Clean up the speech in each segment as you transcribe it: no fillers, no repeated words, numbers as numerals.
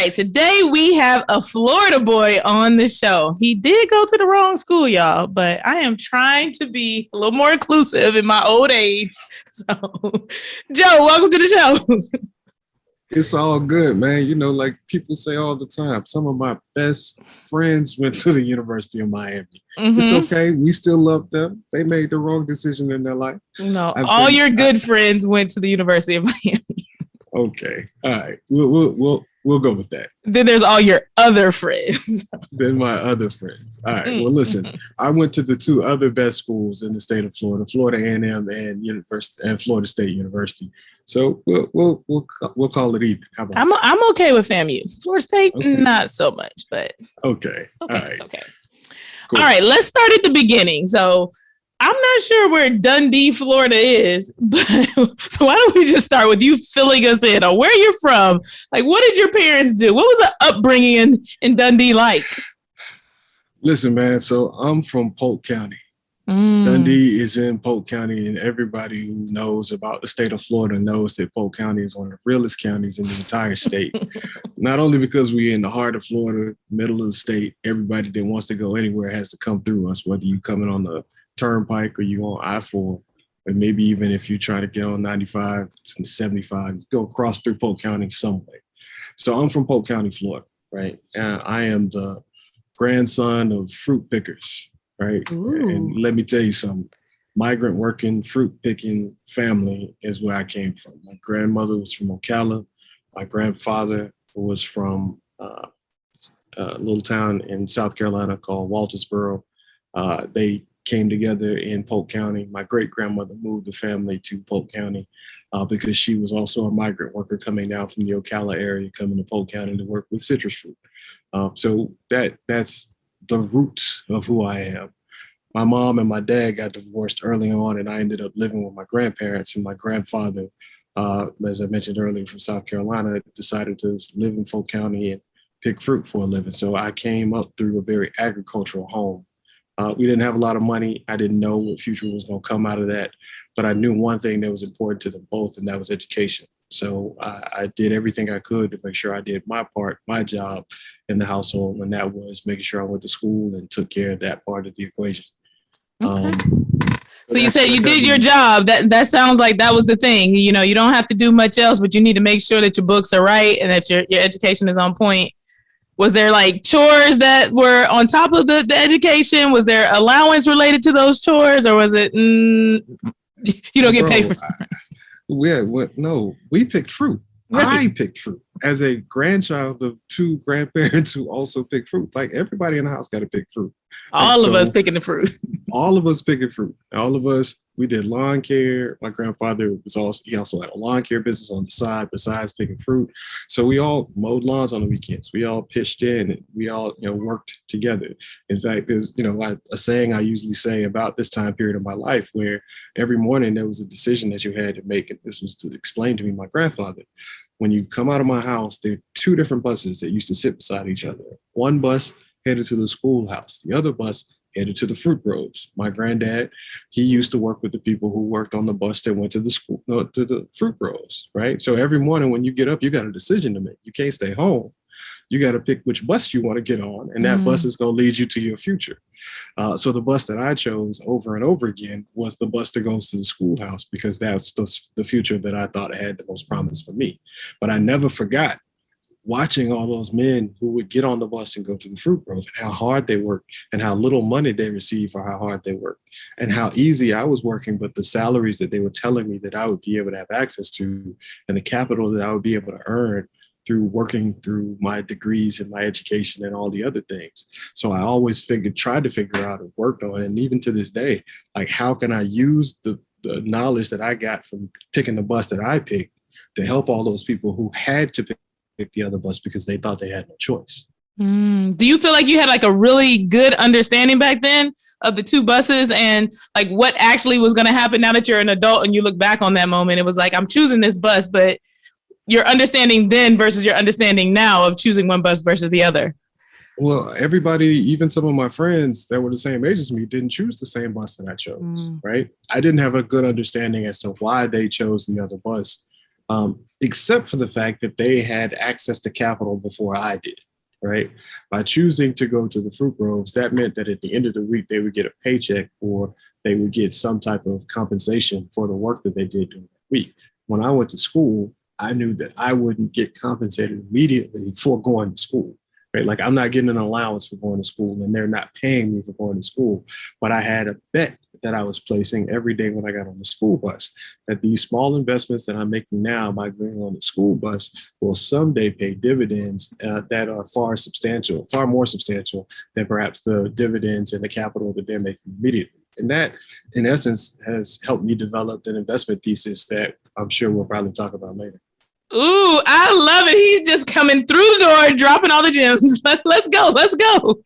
right, today we have a Florida boy on the show. He did go to the wrong school, y'all, but I am trying to be a little more inclusive in my old age. So, Joe, welcome to the show. It's all good, man. You know, like people say all the time, some of my best friends went to the University of Miami. It's okay. We still love them. They made the wrong decision in their life. No, all your good friends went to the University of Miami. Okay. All right. We'll go with that. Then there's all your other friends. Then my other friends. All right. Well, listen, I went to the two other best schools in the state of Florida, Florida A&amp and Florida State University. So we'll call it even. I'm okay with FAMU. Florida State, okay. Not so much, but okay. All right. It's okay. Cool. All right, let's start at the beginning. So I'm not sure where Dundee, Florida is, but so why don't we just start with you filling us in on where you're from? Like, what did your parents do? What was the upbringing in Dundee like? Listen, man, so I'm from Polk County. Dundee is in Polk County, and everybody who knows about the state of Florida knows that Polk County is one of the realest counties in the entire state. Not only because we're in the heart of Florida, middle of the state, everybody that wants to go anywhere has to come through us, whether you're coming on the Turnpike or you on I-4, or maybe even if you try to get on 95, 75, go across through Polk County some way. So I'm from Polk County, Florida, right? And I am the grandson of fruit pickers. Right. Ooh. And let me tell you something, migrant working, fruit picking family is where I came from. My grandmother was from Ocala. My grandfather was from a little town in South Carolina called Waltersboro. They came together in Polk County. My great grandmother moved the family to Polk County because she was also a migrant worker coming down from the Ocala area, coming to Polk County to work with citrus fruit. So that's the roots of who I am. My mom and my dad got divorced early on, and I ended up living with my grandparents. And my grandfather, as I mentioned earlier, from South Carolina, decided to live in Polk County and pick fruit for a living. So I came up through a very agricultural home. We didn't have a lot of money. I didn't know what future was going to come out of that, but I knew one thing that was important to them both, and that was education. So I did everything I could to make sure I did my part, my job in the household, and that was making sure I went to school and took care of that part of the equation. Okay. So you said you did your job. That sounds like that was the thing. You know, you don't have to do much else, but you need to make sure that your books are right and that your education is on point. Was there like chores that were on top of the education? Was there allowance related to those chores, or was it you don't get paid for? No, we picked fruit. Right. I picked fruit as a grandchild of two grandparents who also picked fruit. Like everybody in the house got to pick fruit. All of us picking the fruit. All of us picking fruit. All of us. We did lawn care. My grandfather he also had a lawn care business on the side besides picking fruit. So we all mowed lawns on the weekends. We all pitched in and we all, worked together. In fact, there's, a saying I usually say about this time period of my life where every morning there was a decision that you had to make. And this was to explain to me, my grandfather, when you come out of my house, there are two different buses that used to sit beside each other. One bus headed to the schoolhouse. The other bus headed to the fruit groves. My granddad, he used to work with the people who worked on the bus that went to the school, to the fruit groves, right? So every morning when you get up, you got a decision to make. You can't stay home. You got to pick which bus you want to get on, and that bus is going to lead you to your future. So the bus that I chose over and over again was the bus that goes to the schoolhouse because that's the future that I thought had the most promise for me. But I never forgot watching all those men who would get on the bus and go to the fruit grove and how hard they worked and how little money they received for how hard they worked and how easy I was working, but the salaries that they were telling me that I would be able to have access to and the capital that I would be able to earn through working through my degrees and my education and all the other things. So I always tried to figure out and worked on, and even to this day, like how can I use the knowledge that I got from picking the bus that I picked to help all those people who had to pick the other bus because they thought they had no choice. Do you feel like you had like a really good understanding back then of the two buses and like what actually was going to happen now that you're an adult and you look back on that moment? It was like, I'm choosing this bus, but your understanding then versus your understanding now of choosing one bus versus the other. Well, everybody, even some of my friends that were the same age as me, didn't choose the same bus that I chose, right? I didn't have a good understanding as to why they chose the other bus. except for the fact that they had access to capital before I did, right? By choosing to go to the fruit groves, that meant that at the end of the week, they would get a paycheck or they would get some type of compensation for the work that they did during the week. When I went to school, I knew that I wouldn't get compensated immediately for going to school, right? Like I'm not getting an allowance for going to school and they're not paying me for going to school, but I had a bet that I was placing every day when I got on the school bus, that these small investments that I'm making now by going on the school bus will someday pay dividends that are far more substantial than perhaps the dividends and the capital that they're making immediately. And that, in essence, has helped me develop an investment thesis that I'm sure we'll probably talk about later. Ooh, I love it. He's just coming through the door, dropping all the gems. Let's go. All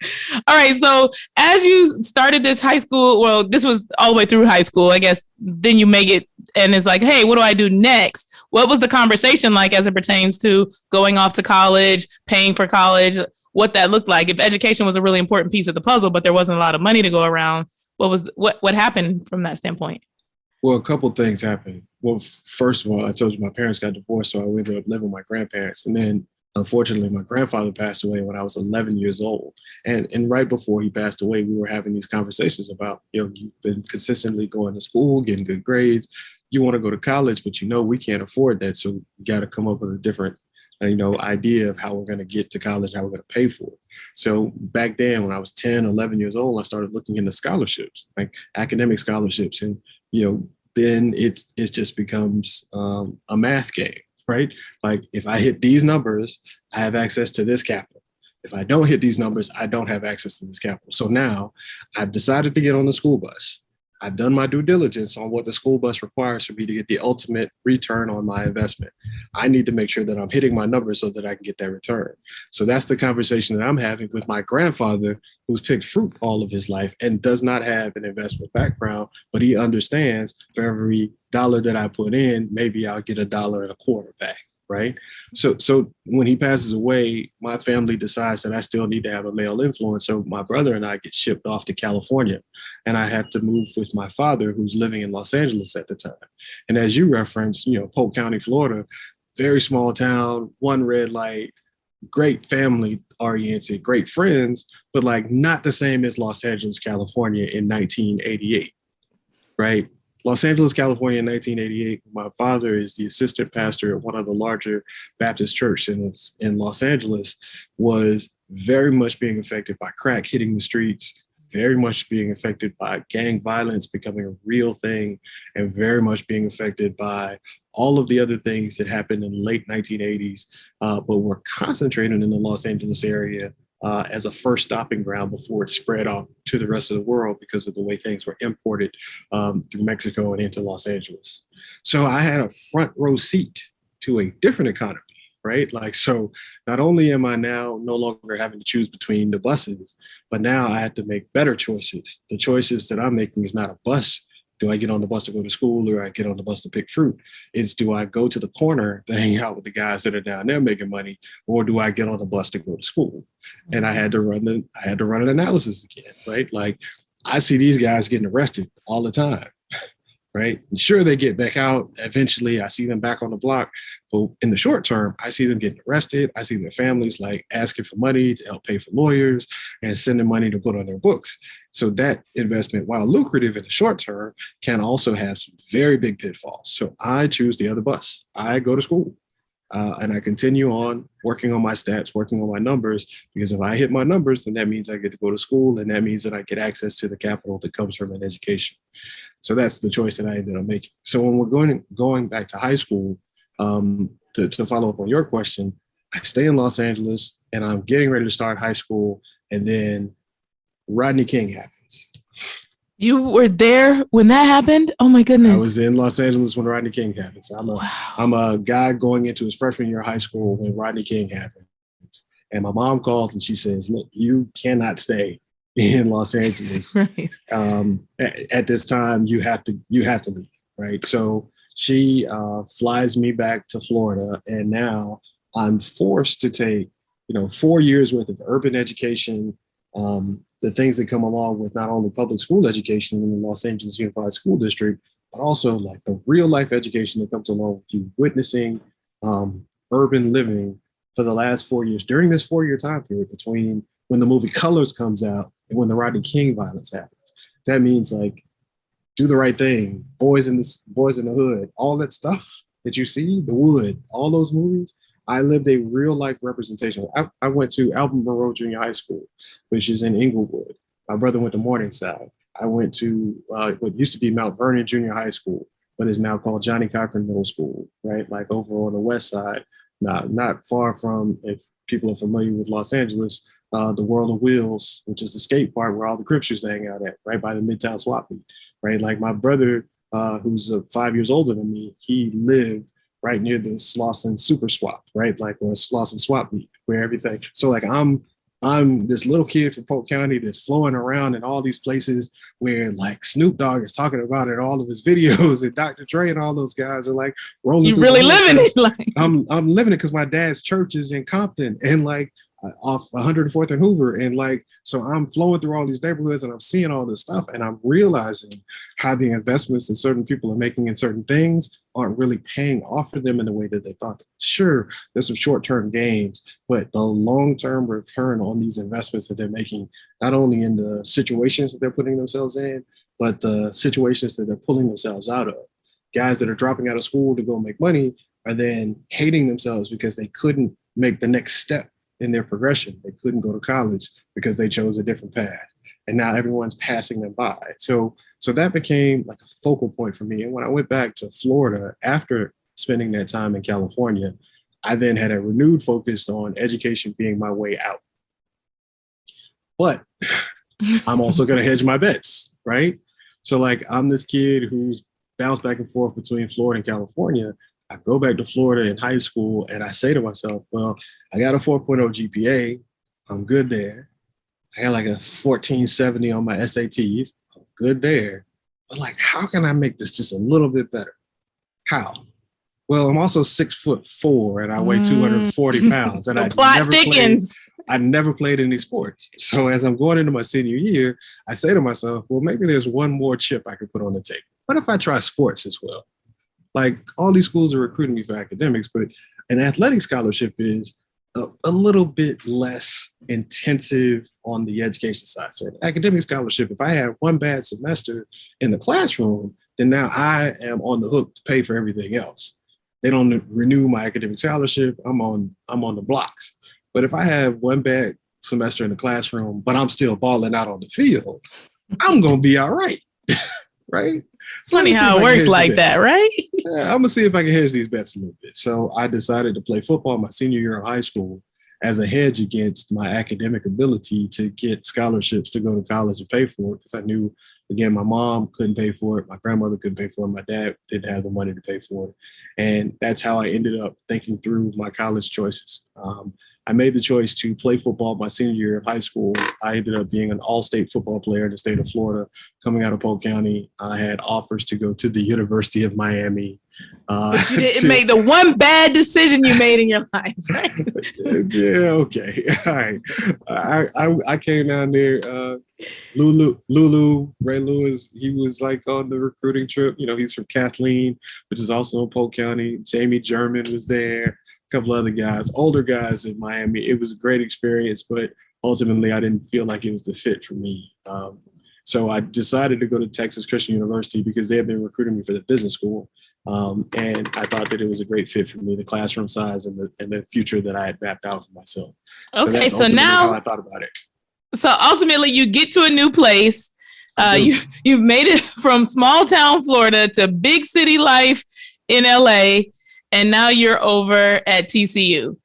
right. So as you started this high school, well, this was all the way through high school, I guess, then you make it and it's like, hey, what do I do next? What was the conversation like as it pertains to going off to college, paying for college, what that looked like? If education was a really important piece of the puzzle, but there wasn't a lot of money to go around, what happened from that standpoint? Well, a couple of things happened. Well, first of all, I told you my parents got divorced, so I ended up living with my grandparents. And then, unfortunately, my grandfather passed away when I was 11 years old. And right before he passed away, we were having these conversations about, you've been consistently going to school, getting good grades. You want to go to college, but we can't afford that. So you got to come up with a different idea of how we're going to get to college, how we're going to pay for it. So back then, when I was 10, 11 years old, I started looking into scholarships, like academic scholarships. And then it just becomes a math game, right? Like if I hit these numbers, I have access to this capital. If I don't hit these numbers, I don't have access to this capital. So now I've decided to get on the school bus. I've done my due diligence on what the school bus requires for me to get the ultimate return on my investment. I need to make sure that I'm hitting my numbers so that I can get that return. So that's the conversation that I'm having with my grandfather, who's picked fruit all of his life and does not have an investment background, but he understands for every dollar that I put in, maybe I'll get $1.25 back. Right. So when he passes away, my family decides that I still need to have a male influence. So my brother and I get shipped off to California and I have to move with my father, who's living in Los Angeles at the time. And as you referenced, Polk County, Florida, very small town, one red light, great family oriented, great friends, but like not the same as Los Angeles, California in 1988. Right. Los Angeles, California in 1988, my father is the assistant pastor at one of the larger Baptist churches in Los Angeles, was very much being affected by crack hitting the streets, very much being affected by gang violence becoming a real thing, and very much being affected by all of the other things that happened in the late 1980s, but were concentrated in the Los Angeles area as a first stopping ground before it spread off to the rest of the world because of the way things were imported through Mexico and into Los Angeles. So I had a front row seat to a different economy, right? Like, so not only am I now no longer having to choose between the buses, but now I have to make better choices. The choices that I'm making is not a bus. Do I get on the bus to go to school or I get on the bus to pick fruit? It's do I go to the corner to hang out with the guys that are down there making money, or do I get on the bus to go to school? And I had to run an analysis again, right? Like I see these guys getting arrested all the time, right? And sure, they get back out. Eventually, I see them back on the block. But in the short term, I see them getting arrested. I see their families like asking for money to help pay for lawyers and sending money to put on their books. So that investment, while lucrative in the short term, can also have some very big pitfalls. So I choose the other bus. I go to school and I continue on working on my stats, working on my numbers, because if I hit my numbers, then that means I get to go to school, and that means that I get access to the capital that comes from an education. So that's the choice that I ended up making. So when we're going back to high school, to follow up on your question, I stay in Los Angeles and I'm getting ready to start high school, and then Rodney King happens. You were there when that happened? Oh my goodness. I was in Los Angeles when Rodney King happened. So I'm a guy going into his freshman year of high school when Rodney King happens. And my mom calls and she says, look, you cannot stay in Los Angeles. Right. At this time, you have to leave, right? So she flies me back to Florida, and now I'm forced to take, 4 years worth of urban education, the things that come along with not only public school education in the Los Angeles Unified School District, but also like the real life education that comes along with you witnessing urban living for the last 4 years, during this 4 year time period between when the movie Colors comes out and when the Rodney King violence happens. That means like Do the Right Thing, Boys in the Hood, all that stuff that you see, The Wood, all those movies. I lived a real life representation. I went to Alvin Monroe Junior High School, which is in Inglewood. My brother went to Morningside. I went to what used to be Mount Vernon Junior High School, but is now called Johnny Cochran Middle School, right? Like over on the west side, not far from, if people are familiar with Los Angeles, the World of Wheels, which is the skate park where all the Crips used to hang out at, right by the Midtown Swap Meet, right? Like my brother, who's 5 years older than me, he lived right near the Slauson Super Swap, right? Like on Slauson Swap Meet, where everything. So like I'm this little kid from Polk County that's flowing around in all these places where like Snoop Dogg is talking about it in all of his videos, and Dr. Dre and all those guys are like rolling. You really living it, like I'm living it because my dad's church is in Compton and like off 104th and Hoover, and like so I'm flowing through all these neighborhoods and I'm seeing all this stuff, and I'm realizing how the investments that certain people are making in certain things aren't really paying off for them in the way that they thought. Sure, there's some short-term gains, but the long-term return on these investments that they're making, not only in the situations that they're putting themselves in, but the situations that they're pulling themselves out of. Guys that are dropping out of school to go make money are then hating themselves because they couldn't make the next step in their progression. They couldn't go to college because they chose a different path. And now everyone's passing them by. So that became like a focal point for me. And when I went back to Florida after spending that time in California, I then had a renewed focus on education being my way out. But I'm also going to hedge my bets, right? So like I'm this kid who's bounced back and forth between Florida and California. I go back to Florida in high school and I say to myself, well, I got a 4.0 GPA. I'm good there. I got like a 1470 on my SATs. I'm good there. But like, how can I make this just a little bit better? How? Well, I'm also 6'4" and I weigh 240 pounds. And I never played any sports. So as I'm going into my senior year, I say to myself, well, maybe there's one more chip I could put on the table. What if I try sports as well? Like all these schools are recruiting me for academics, but an athletic scholarship is a little bit less intensive on the education side. So an academic scholarship, if I had one bad semester in the classroom, then now I am on the hook to pay for everything else. They don't renew my academic scholarship. I'm on the blocks. But if I have one bad semester in the classroom, but I'm still balling out on the field, I'm going to be all right. Right? Funny how it works like that, right? Yeah, I'm gonna see if I can hedge these bets a little bit. So I decided to play football my senior year of high school as a hedge against my academic ability to get scholarships to go to college and pay for it. Because I knew, again, my mom couldn't pay for it, my grandmother couldn't pay for it, my dad didn't have the money to pay for it. And that's how I ended up thinking through my college choices. I made the choice to play football my senior year of high school. I ended up being an all-state football player in the state of Florida. Coming out of Polk County, I had offers to go to the University of Miami. But you didn't make the one bad decision you made in your life, right? Yeah, okay. All right. I came down there. Lulu, Ray Lewis, he was like on the recruiting trip. You know, he's from Kathleen, which is also in Polk County. Jamie German was there. Couple other guys, older guys in Miami. It was a great experience, but ultimately I didn't feel like it was the fit for me. So I decided to go to Texas Christian University because they had been recruiting me for the business school. And I thought that it was a great fit for me, the classroom size and the future that I had mapped out for myself. Okay, so now how I thought about it. So ultimately you get to a new place. You've made it from small town Florida to big city life in LA. And now you're over at TCU.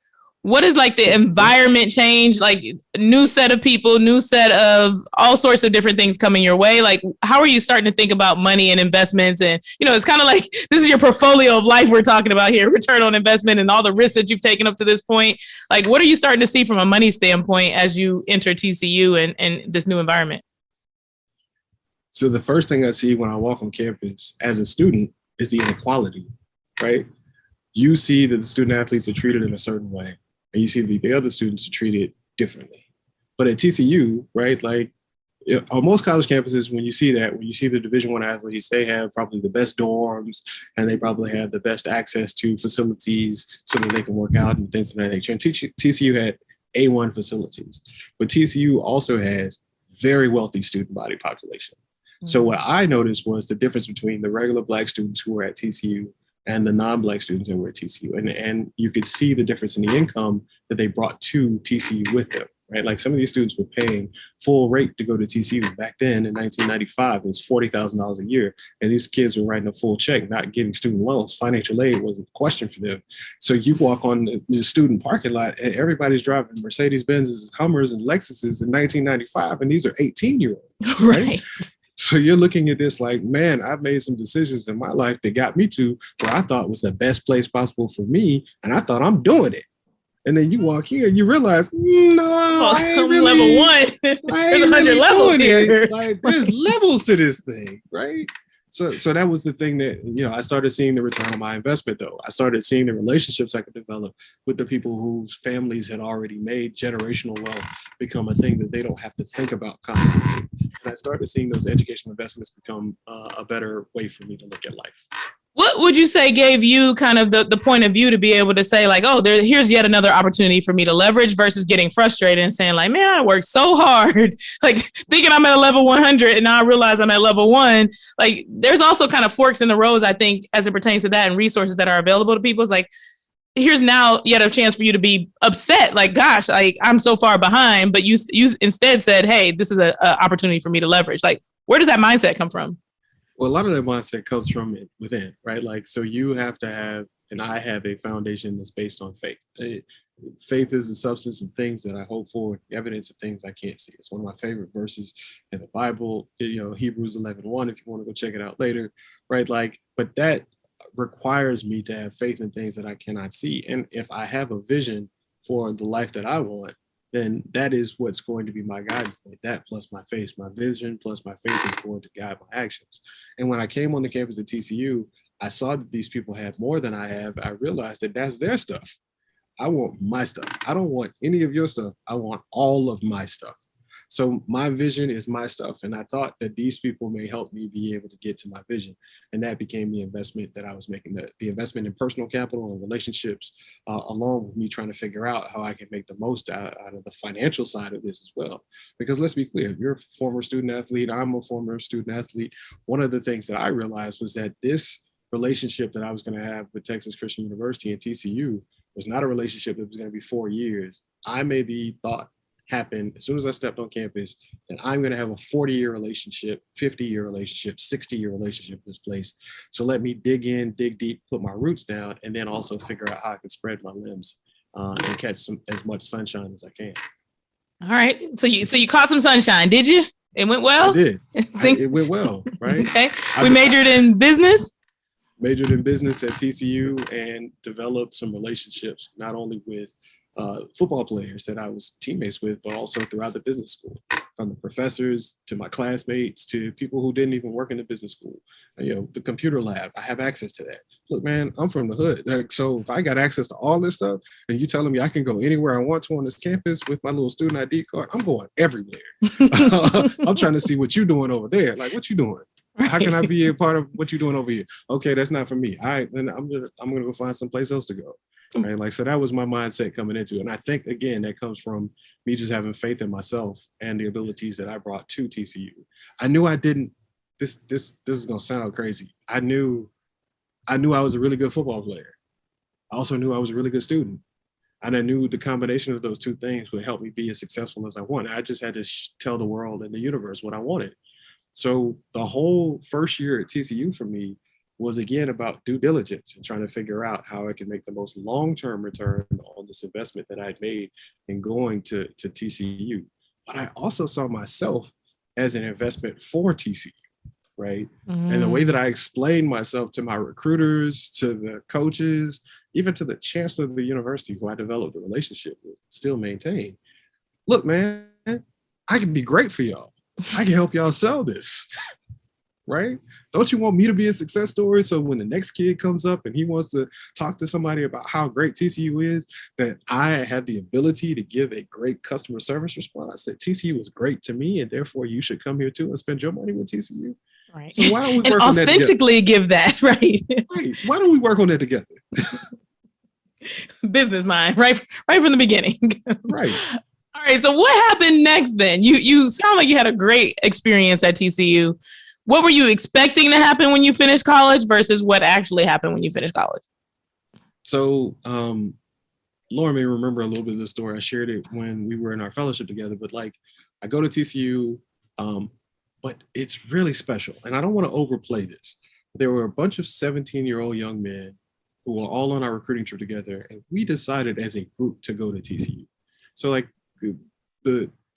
What is like the environment change? Like new set of people, new set of all sorts of different things coming your way. Like how are you starting to think about money and investments? And, you know, it's kind of like this is your portfolio of life we're talking about here, return on investment and all the risks that you've taken up to this point. Like what are you starting to see from a money standpoint as you enter TCU and this new environment? So the first thing I see when I walk on campus as a student is the inequality, right? You see that the student athletes are treated in a certain way, and you see that the other students are treated differently. But at TCU, right, like on most college campuses, when you see the Division I athletes, they have probably the best dorms and they probably have the best access to facilities so that they can work out and things of that nature. And TCU had A1 facilities, but TCU also has very wealthy student body population. Mm-hmm. So what I noticed was the difference between the regular Black students who were at TCU and the non-Black students that were at TCU. And you could see the difference in the income that they brought to TCU with them. Right, like some of these students were paying full rate to go to TCU. Back then in 1995, it was $40,000 a year, and these kids were writing a full check, not getting student loans. Financial aid wasn't a question for them. So you walk on the student parking lot, and everybody's driving Mercedes-Benzes, Hummers, and Lexuses in 1995, and these are 18-year-olds. Right? So you're looking at this like, man, I've made some decisions in my life that got me to where I thought was the best place possible for me, and I thought I'm doing it. And then you walk here, you realize, no, I ain't really, level one. There's 100 really levels here. Like, there's levels to this thing, right? So that was the thing that, I started seeing the return on my investment, though. I started seeing the relationships I could develop with the people whose families had already made generational wealth become a thing that they don't have to think about constantly. And I started seeing those educational investments become a better way for me to look at life. What would you say gave you kind of the point of view to be able to say like, oh, here's yet another opportunity for me to leverage versus getting frustrated and saying like, man, I worked so hard, like thinking I'm at a level 100 and now I realize I'm at level 1. Like there's also kind of forks in the roads, I think, as it pertains to that and resources that are available to people. It's like, here's now yet a chance for you to be upset. Like, gosh, like I'm so far behind, but you instead said, hey, this is an opportunity for me to leverage. Like, where does that mindset come from? Well, a lot of that mindset comes from within, right? Like, so you have to have, and I have a foundation that's based on faith. Faith is the substance of things that I hope for, evidence of things I can't see. It's one of my favorite verses in the Bible, Hebrews 11:1, if you want to go check it out later, right? Like, but that requires me to have faith in things that I cannot see. And if I have a vision for the life that I want, then that is what's going to be my guidance point. That plus my faith, my vision plus my faith is going to guide my actions. And when I came on the campus at TCU, I saw that these people have more than I have. I realized that that's their stuff. I want my stuff. I don't want any of your stuff. I want all of my stuff. So my vision is my stuff. And I thought that these people may help me be able to get to my vision. And that became the investment that I was making, the investment in personal capital and relationships, along with me trying to figure out how I can make the most out of the financial side of this as well. Because let's be clear, you're a former student athlete. I'm a former student athlete. One of the things that I realized was that this relationship that I was going to have with Texas Christian University and TCU was not a relationship that was going to be 4 years. I made the thought happen as soon as I stepped on campus, and I'm going to have a 40-year relationship, 50-year relationship, 60-year relationship with this place. So let me dig in, dig deep, put my roots down, and then also figure out how I can spread my limbs and catch as much sunshine as I can. All right. So you caught some sunshine, did you? It went well? I did. It went well, right? Okay. We majored in business? Majored in business at TCU and developed some relationships, not only with football players that I was teammates with, but also throughout the business school, from the professors to my classmates to people who didn't even work in the business school. The computer lab, I have access to that. Look, man, I'm from the hood. So if I got access to all this stuff and you telling me I can go anywhere I want to on this campus with my little student ID card, I'm going everywhere. I'm trying to see what you're doing over there. Like, what you doing? How can I be a part of what you're doing over here? Okay, that's not for me. All right, then I'm gonna go find someplace else to go. Right? Like, so that was my mindset coming into it. And I think, again, that comes from me just having faith in myself and the abilities that I brought to TCU. I knew I didn't, this is going to sound crazy. I knew I was a really good football player. I also knew I was a really good student. And I knew the combination of those two things would help me be as successful as I wanted. I just had to tell the world and the universe what I wanted. So the whole first year at TCU for me was again about due diligence and trying to figure out how I could make the most long-term return on this investment that I'd made in going to TCU. But I also saw myself as an investment for TCU, right? Mm-hmm. And the way that I explained myself to my recruiters, to the coaches, even to the chancellor of the university who I developed a relationship with, still maintain. Look, man, I can be great for y'all. I can help y'all sell this. right? Don't you want me to be a success story? So when the next kid comes up and he wants to talk to somebody about how great TCU is, that I have the ability to give a great customer service response, that TCU is great to me, and therefore you should come here too and spend your money with TCU. Right. So why don't we and work on that together? authentically give that, right? Right. Why don't we work on that together? Business mind, right from the beginning. Right. All right. So what happened next then? You sound like you had a great experience at TCU. What were you expecting to happen when you finished college versus what actually happened when you finished college? So Lauryn may remember a little bit of the story. I shared it when we were in our fellowship together, but like I go to TCU, but it's really special. And I don't want to overplay this. There were a bunch of 17-year-old young men who were all on our recruiting trip together. And we decided as a group to go to TCU. So like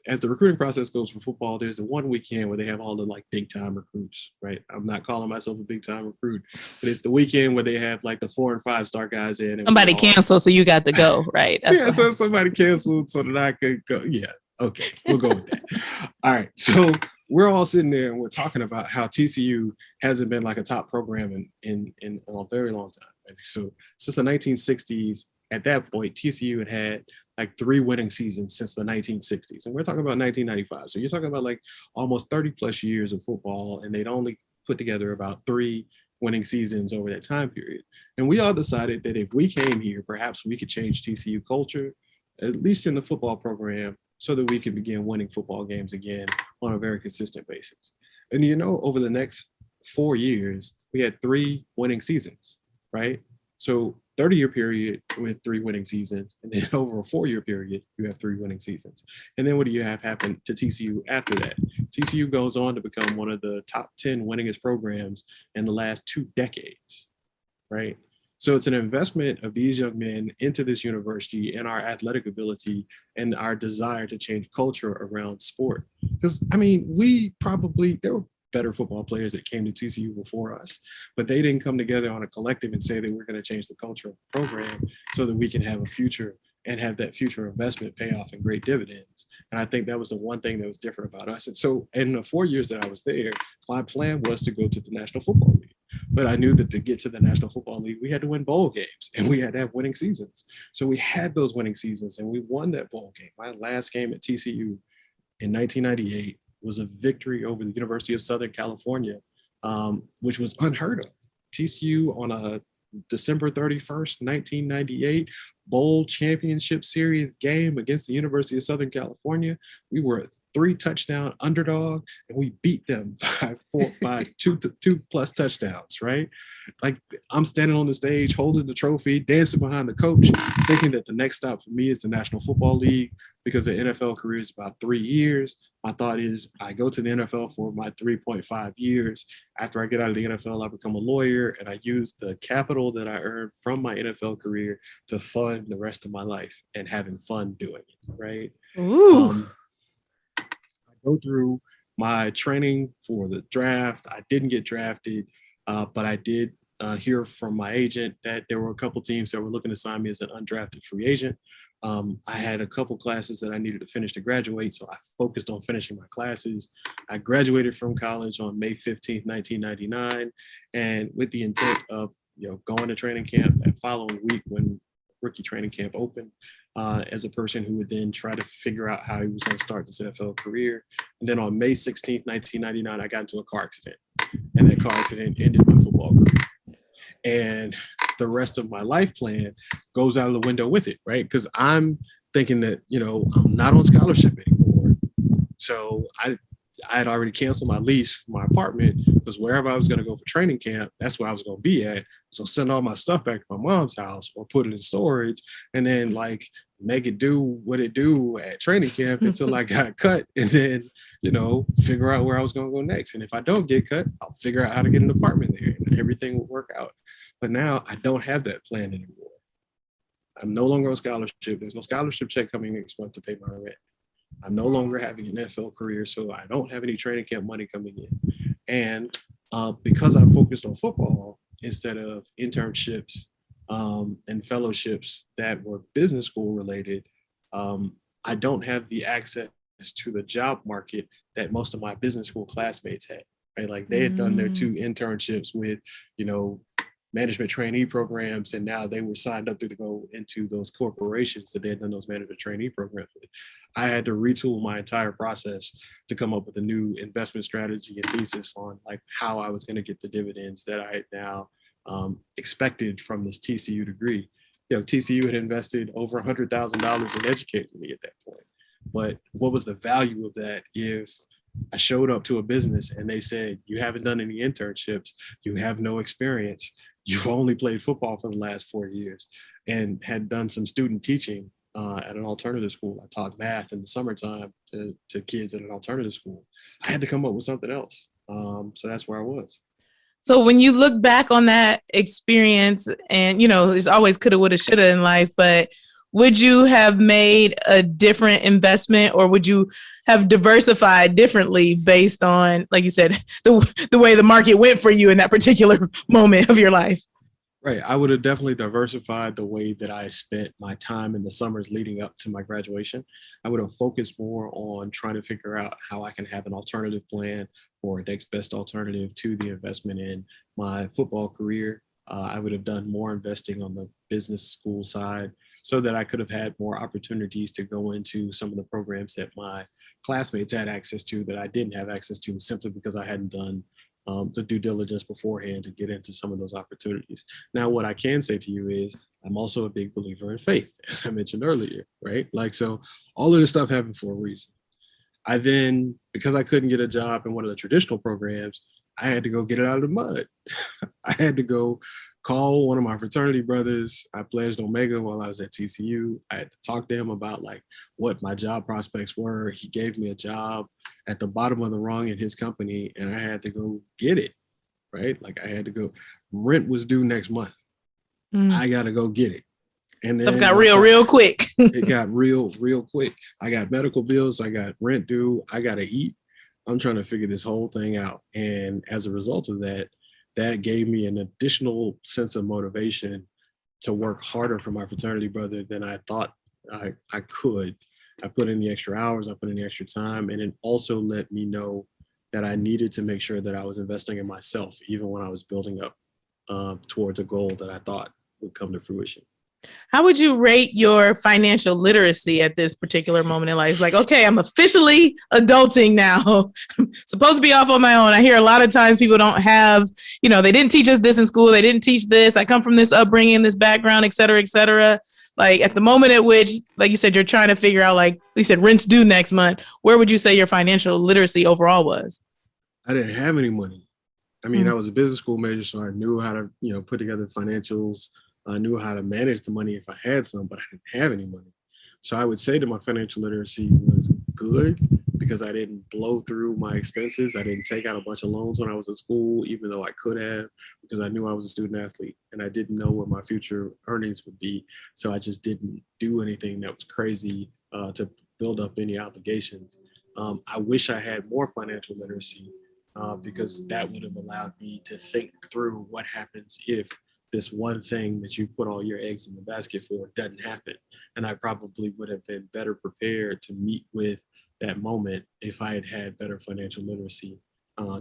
as the recruiting process goes for football, there's the one weekend where they have all the like big time recruits, right? I'm not calling myself a big time recruit, but it's the weekend where they have like the 4 and 5 star guys in. And somebody canceled, so you got to go, right? That's yeah, so somebody canceled so that I could go. Yeah, okay, we'll go with that. All right, so we're all sitting there and we're talking about how TCU hasn't been like a top program in a very long time. So since the 1960s, at that point, TCU had like 3 winning seasons since the 1960s. And we're talking about 1995. So you're talking about like almost 30 plus years of football, and they'd only put together about 3 winning seasons over that time period. And we all decided that if we came here, perhaps we could change TCU culture, at least in the football program, so that we could begin winning football games again on a very consistent basis. And over the next 4 years, we had 3 winning seasons, right? So 30-year period with 3 winning seasons, and then over a 4-year period, you have 3 winning seasons. And then what do you have happen to TCU after that? TCU goes on to become one of the top 10 winningest programs in the last 2 decades, right? So it's an investment of these young men into this university and our athletic ability and our desire to change culture around sport. Because, I mean, there were better football players that came to TCU before us, but they didn't come together on a collective and say that we're going to change the culture of the program so that we can have a future and have that future investment pay off in great dividends. And I think that was the one thing that was different about us. And so in the 4 years that I was there, my plan was to go to the National Football League. But I knew that to get to the National Football League, we had to win bowl games and we had to have winning seasons. So we had those winning seasons and we won that bowl game. My last game at TCU in 1998 was a victory over the University of Southern California, which was unheard of. TCU on a December 31st, 1998 bowl championship series game against the University of Southern California. We were a 3-touchdown underdog and we beat them by two plus touchdowns, right? Like I'm standing on the stage, holding the trophy, dancing behind the coach, thinking that the next stop for me is the National Football League because the NFL career is about 3 years. My thought is I go to the NFL for my 3.5 years. After I get out of the NFL, I become a lawyer and I use the capital that I earned from my NFL career to fund the rest of my life and having fun doing it, right? Ooh. I go through my training for the draft. I didn't get drafted, but I did hear from my agent that there were a couple teams that were looking to sign me as an undrafted free agent. I had a couple classes that I needed to finish to graduate, so I focused on finishing my classes. I graduated from college on May 15th, 1999, and with the intent of going to training camp that following week when rookie training camp opened, as a person who would then try to figure out how he was going to start this NFL career. And then on May 16th, 1999, I got into a car accident, and that car accident ended my football career. And the rest of my life plan goes out of the window with it, right? Because I'm thinking that, I'm not on scholarship anymore. So I had already canceled my lease for my apartment because wherever I was going to go for training camp, that's where I was going to be at. So send all my stuff back to my mom's house or put it in storage and then like make it do what it do at training camp until I got cut and then, figure out where I was going to go next. And if I don't get cut, I'll figure out how to get an apartment there and everything will work out. But now I don't have that plan anymore. I'm no longer on scholarship. There's no scholarship check coming next month to pay my rent. I'm no longer having an NFL career, so I don't have any training camp money coming in. And because I focused on football instead of internships and fellowships that were business school related, I don't have the access to the job market that most of my business school classmates had. right? Like they had done their 2 internships with, management trainee programs, and now they were signed up to go into those corporations that they had done those management trainee programs with. I had to retool my entire process to come up with a new investment strategy and thesis on like how I was going to get the dividends that I had now expected from this TCU degree. TCU had invested over $100,000 in educating me at that point. But what was the value of that if I showed up to a business and they said, you haven't done any internships, you have no experience, you've only played football for the last 4 years, and had done some student teaching at an alternative school. I taught math in the summertime to kids at an alternative school. I had to come up with something else. So that's where I was. So when you look back on that experience, and, there's always coulda, woulda, shoulda in life, but would you have made a different investment, or would you have diversified differently based on, like you said, the way the market went for you in that particular moment of your life? Right. I would have definitely diversified the way that I spent my time in the summers leading up to my graduation. I would have focused more on trying to figure out how I can have an alternative plan or a next best alternative to the investment in my football career. I would have done more investing on the business school side so that I could have had more opportunities to go into some of the programs that my classmates had access to that I didn't have access to, simply because I hadn't done the due diligence beforehand to get into some of those opportunities. Now, what I can say to you is I'm also a big believer in faith, as I mentioned earlier, right? Like, so all of this stuff happened for a reason. I then, because I couldn't get a job in one of the traditional programs, I had to go get it out of the mud. I had to go call one of my fraternity brothers. I pledged Omega while I was at TCU. I had to talk to him about like what my job prospects were. He gave me a job at the bottom of the rung in his company, and I had to go get it, right? Like I had to go, rent was due next month. I got to go get it. And then stuff got real quick. It got real quick. I got medical bills. I got rent due. I got to eat. I'm trying to figure this whole thing out. And as a result of that, that gave me an additional sense of motivation to work harder for my fraternity brother than I thought I could. I put in the extra hours, I put in the extra time, and it also let me know that I needed to make sure that I was investing in myself, even when I was building up towards a goal that I thought would come to fruition. How would you rate your financial literacy at this particular moment in life? It's like, okay, I'm officially adulting now. I'm supposed to be off on my own. I hear a lot of times people don't have, they didn't teach us this in school. They didn't teach this. I come from this upbringing, this background, et cetera, et cetera. Like at the moment at which, like you said, you're trying to figure out, like you said, rent's due next month. Where would you say your financial literacy overall was? I didn't have any money. I mean, I was a business school major, so I knew how to, put together financials. I knew how to manage the money if I had some, but I didn't have any money. So I would say that my financial literacy was good because I didn't blow through my expenses. I didn't take out a bunch of loans when I was in school, even though I could have, because I knew I was a student athlete and I didn't know what my future earnings would be. So I just didn't do anything that was crazy to build up any obligations. I wish I had more financial literacy because that would have allowed me to think through what happens if this one thing that you put all your eggs in the basket for doesn't happen. And I probably would have been better prepared to meet with that moment if I had had better financial literacy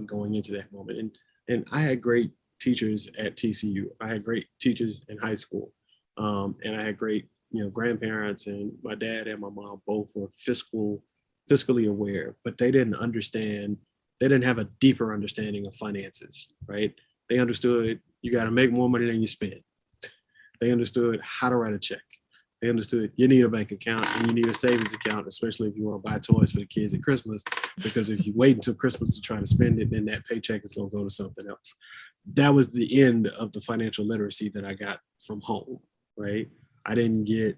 going into that moment. And I had great teachers at TCU. I had great teachers in high school. And I had great, grandparents, and my dad and my mom both were fiscally aware, but they didn't have a deeper understanding of finances, right? They understood you got to make more money than you spend. They understood how to write a check. They understood you need a bank account and you need a savings account, especially if you want to buy toys for the kids at Christmas, because if you wait until Christmas to try to spend it, then that paycheck is going to go to something else. That was the end of the financial literacy that I got from home, right? I didn't get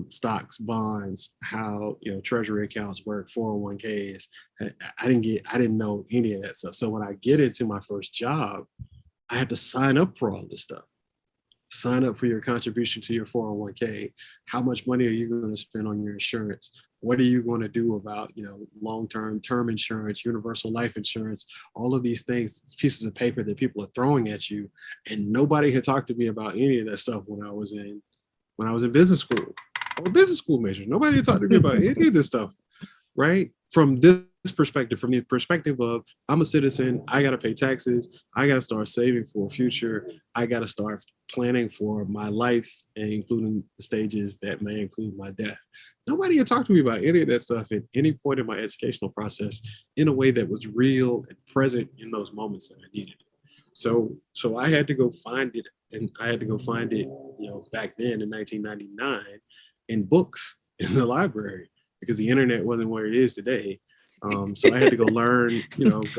stocks, bonds, how treasury accounts work, 401ks. I didn't know any of that stuff. So when I get into my first job, I had to sign up for all this stuff. Sign up for your contribution to your 401k. How much money are you going to spend on your insurance? What are you going to do about, long-term term insurance, universal life insurance, all of these things, pieces of paper that people are throwing at you. And nobody had talked to me about any of that stuff when I was in business school. I'm a business school major. Nobody had talked to me about any of this stuff, right? From this perspective, from the perspective of I'm a citizen, I got to pay taxes, I got to start saving for a future, I got to start planning for my life, and including the stages that may include my death. Nobody had talked to me about any of that stuff at any point in my educational process in a way that was real and present in those moments that I needed it. So I had to go find it, and I had to go find it, back then in 1999 in books in the library, because the internet wasn't where it is today. So I had to go learn,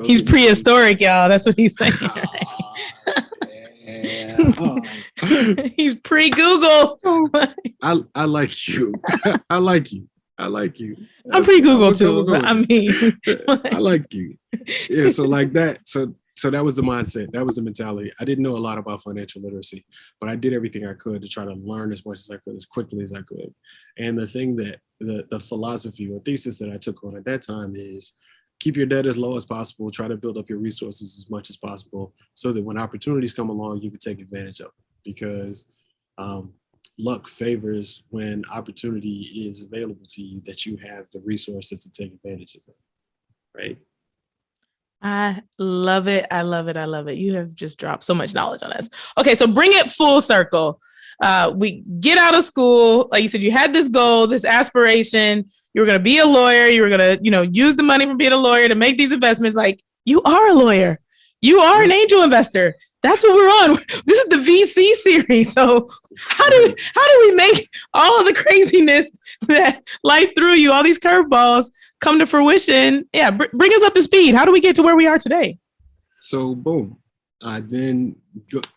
He's prehistoric, y'all. That's what he's saying. He's pre-Google. I like you. I like you. I'm pre-Google too. I mean, I like you. Yeah. So like that. So that was the mindset. That was the mentality. I didn't know a lot about financial literacy, but I did everything I could to try to learn as much as I could, as quickly as I could. And the thing that the philosophy or thesis that I took on at that time is keep your debt as low as possible. Try to build up your resources as much as possible so that when opportunities come along, you can take advantage of them, because luck favors when opportunity is available to you, that you have the resources to take advantage of them, right? I love it. I love it. I love it. You have just dropped so much knowledge on us. Okay, so bring it full circle. We get out of school. Like you said, you had this goal, this aspiration. You were going to be a lawyer. You were going to, use the money from being a lawyer to make these investments. Like, you are a lawyer. You are an angel investor. That's what we're on. This is the VC series. So how do we make all of the craziness that life threw you, all these curveballs, come to fruition? Yeah, bring us up to speed. How do we get to where we are today? So boom, I then